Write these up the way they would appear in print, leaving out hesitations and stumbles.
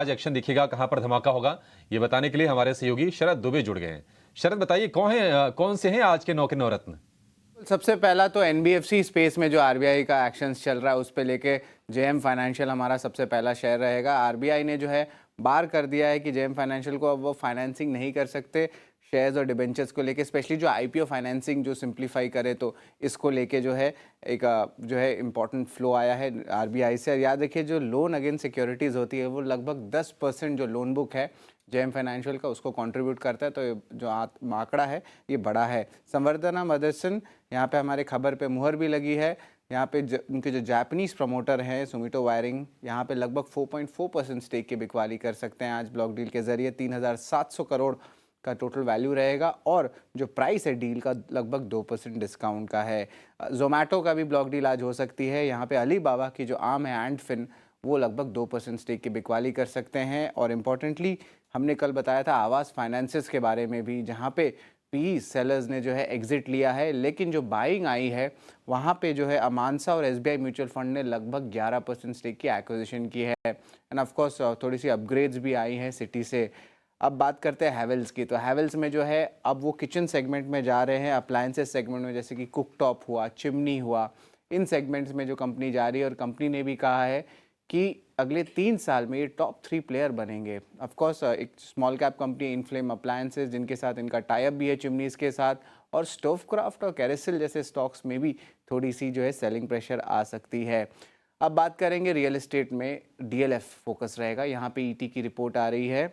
आज एक्शन दिखेगा, कहां पर धमाका होगा, ये बताने के लिए हमारे सहयोगी शरद दुबे जुड़ गए हैं। शरद बताइए कौन से हैं आज के नौ के नवरत्न? सबसे पहला तो एनबीएफसी स्पेस में जो आरबीआई का एक्शंस चल रहा है उस पे लेके जेएम फाइनेंशियल हमारा सबसे पहला शेयर रहेगा। आरबीआई ने जो है बार कर दिया है कि जेएम फाइनेंशियल को अब वो फाइनेंसिंग नहीं कर सकते शेयर्स और डिबेंचर्स को लेके, स्पेशली जो आईपीओ फाइनेंसिंग जो सिंप्लीफाई करे तो इसको लेके जो है एक जो है इम्पॉर्टेंट फ्लो आया है आरबीआई से। और याद रखिए जो लोन अगेंस्ट सिक्योरिटीज़ होती है वो लगभग 10% जो लोन बुक है जेएम फाइनेंशियल का उसको कंट्रीब्यूट करता है। तो ये जो आंकड़ा है ये बड़ा है। संवर्धना मदरसन यहाँ पे हमारे खबर पे मुहर भी लगी है। यहाँ पे उनके जो जापानीज़ प्रमोटर हैं सुमिटो वायरिंग यहाँ पे लगभग 4.4% स्टेक की बिकवाली कर सकते हैं आज ब्लॉक डील के जरिए। 3,700 करोड़ का टोटल वैल्यू रहेगा और जो प्राइस है डील का लगभग 2% डिस्काउंट का है। जोमेटो का भी ब्लॉक डील आज हो सकती है। यहाँ पे अली बाबा की जो आर्म है एंड फिन वो लगभग 2% स्टेक की बिकवाली कर सकते हैं। और इम्पॉर्टेंटली हमने कल बताया था आवास फाइनेंसेस के बारे में भी, जहाँ पे पी सेलर्स ने जो है एग्जिट लिया है, लेकिन जो बाइंग आई है वहाँ पे जो है अमानसा और एसबीआई म्यूचुअल फंड ने लगभग 11% स्टेक की एक्विजिशन की है। एंड ऑफ कोर्स थोड़ी सी अपग्रेड्स भी आई हैं सिटी से। अब बात करते हैं हैवेल्स की। तो हैवेल्स में जो है अब वो किचन सेगमेंट में जा रहे हैं, अप्लायंसेस सेगमेंट में, जैसे कि कुक टॉप हुआ, चिमनी हुआ, इन सेगमेंट्स में जो कंपनी जा रही है। और कंपनी ने भी कहा है कि अगले 3 साल में ये टॉप 3 प्लेयर बनेंगे। ऑफ कोर्स एक small cap company inflame appliances जिनके साथ इनका टाई अप भी है चिमनीज़ के साथ, और स्टोवक्राफ्ट और कैरेसिल जैसे स्टॉक्स में भी थोड़ी सी जो है सेलिंग प्रेशर आ सकती है। अब बात करेंगे रियल एस्टेट में, डीएलएफ फोकस रहेगा। यहाँ पे ईटी की रिपोर्ट आ रही है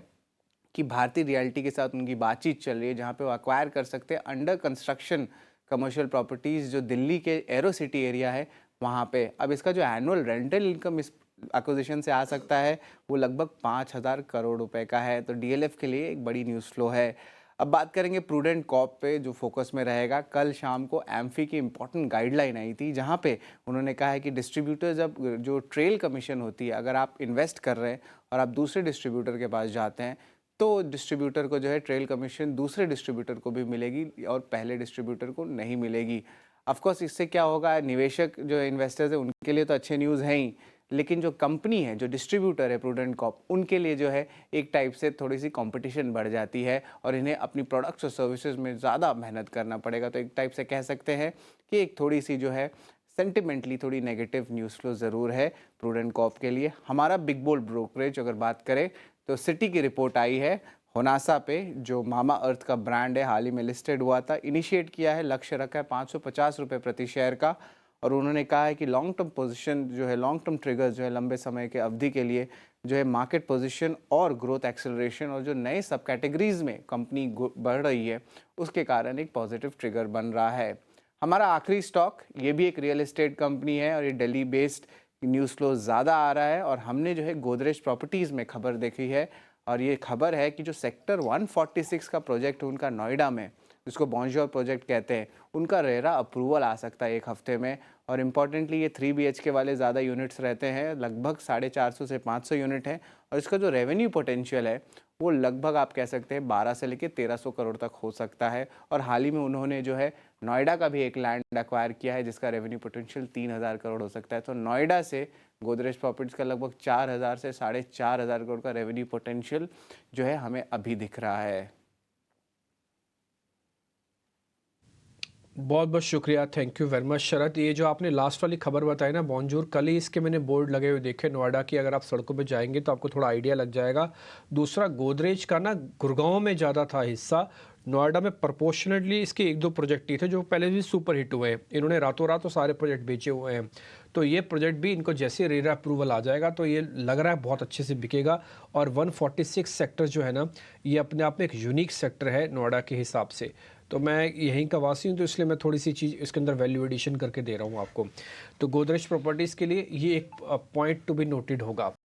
कि भारतीय रियल्टी के साथ उनकी बातचीत चल रही है, जहाँ पे वो अक्वायर कर सकते हैं अंडर कंस्ट्रक्शन कमर्शियल प्रॉपर्टीज़ जो दिल्ली के एरो सिटी एरिया है वहाँ पे। अब इसका जो एनुअल रेंटल इनकम इस एक्विजिशन से आ सकता है वो लगभग 5,000 करोड़ रुपए का है। तो डीएलएफ के लिए एक बड़ी न्यूज़ फ्लो है। अब बात करेंगे प्रूडेंट कॉर्प पे जो फोकस में रहेगा। कल शाम को एम्फी की इंपॉर्टेंट गाइडलाइन आई थी, जहाँ पे उन्होंने कहा है कि डिस्ट्रीब्यूटर्स अब जो ट्रेल कमीशन होती है, अगर आप इन्वेस्ट कर रहे हैं और आप दूसरे डिस्ट्रीब्यूटर के पास जाते हैं तो डिस्ट्रीब्यूटर को जो है ट्रेल कमीशन दूसरे डिस्ट्रीब्यूटर को भी मिलेगी और पहले डिस्ट्रीब्यूटर को नहीं मिलेगी। ऑफ कोर्स इससे क्या होगा, निवेशक जो इन्वेस्टर्स है उनके लिए तो अच्छे न्यूज़ हैं ही, लेकिन जो कंपनी है, जो डिस्ट्रीब्यूटर है प्रूडेंट कॉर्प, उनके लिए जो है एक टाइप से थोड़ी सी कंपटीशन बढ़ जाती है और इन्हें अपनी प्रोडक्ट्स और सर्विसेज में ज़्यादा मेहनत करना पड़ेगा। तो एक टाइप से कह सकते हैं कि एक थोड़ी सी जो है सेंटिमेंटली थोड़ी नेगेटिव न्यूज़ फ्लो ज़रूर है प्रूडेंट कॉर्प के लिए। हमारा बिग बोल्ड ब्रोकरेज अगर बात करें तो सिटी की रिपोर्ट आई है होनासा पे, जो मामा अर्थ का ब्रांड है, हाल ही में लिस्टेड हुआ था, इनिशिएट किया है, लक्ष्य रखा है 550 रुपये प्रति शेयर का। और उन्होंने कहा है कि लॉन्ग टर्म पोजीशन जो है, लॉन्ग टर्म ट्रिगर्स जो है लंबे समय के अवधि के लिए जो है मार्केट पोजीशन और ग्रोथ एक्सेलरेशन और जो नए सब कैटेगरीज में कंपनी बढ़ रही है उसके कारण एक पॉजिटिव ट्रिगर बन रहा है। हमारा आखिरी स्टॉक ये भी एक रियल एस्टेट कंपनी है और ये दिल्ली बेस्ड न्यूज़ फ्लो ज़्यादा आ रहा है। और हमने जो है गोदरेज प्रॉपर्टीज़ में खबर देखी है और ये खबर है कि जो सेक्टर 146 का प्रोजेक्ट उनका नोएडा में, जिसको बॉन्जोर प्रोजेक्ट कहते हैं, उनका रेरा अप्रूवल आ सकता है 1 हफ्ते में। और इम्पॉर्टेंटली ये 3 BHK वाले ज़्यादा यूनिट्स रहते हैं, लगभग 450 से 500 यूनिट है। और इसका जो रेवेन्यू पोटेंशियल है वो लगभग आप कह सकते हैं 12 से लेकर 1300 करोड़ तक हो सकता है। और हाल ही में उन्होंने जो है नोएडा का भी एक लैंड एक्वायर किया है जिसका रेवेन्यू पोटेंशियल 3,000 करोड़ हो सकता है। तो नोएडा से गोदरेज प्रॉपर्टीज़ का लगभग 4,000 से 4,500 करोड़ का रेवेन्यू पोटेंशियल जो है हमें अभी दिख रहा है। बहुत बहुत शुक्रिया, थैंक यू वेरी मच शरद। ये जो आपने लास्ट वाली खबर बताई ना बॉन्जूर, कल ही इसके मैंने बोर्ड लगे हुए देखे नोएडा की, अगर आप सड़कों पे जाएंगे तो आपको थोड़ा आइडिया लग जाएगा। दूसरा, गोदरेज का ना गुड़गांव में ज़्यादा था हिस्सा, नोएडा में प्रपोर्शनेटली इसके 1-2 प्रोजेक्ट ही थे जो पहले भी सुपर हिट हुए हैं। इन्होंने रातों रात तो सारे प्रोजेक्ट बेचे हुए हैं। तो ये प्रोजेक्ट भी इनको जैसे रेरा अप्रूवल आ जाएगा तो ये लग रहा है बहुत अच्छे से बिकेगा। और 146 सेक्टर जो है ना, ये अपने आप में एक यूनिक सेक्टर है नोएडा के हिसाब से। तो मैं यहीं का वासी हूँ तो इसलिए मैं थोड़ी सी चीज़ इसके अंदर वैल्यू एडिशन करके दे रहा हूँ आपको। तो गोदरेज प्रॉपर्टीज़ के लिए ये एक पॉइंट टू बी नोटेड होगा।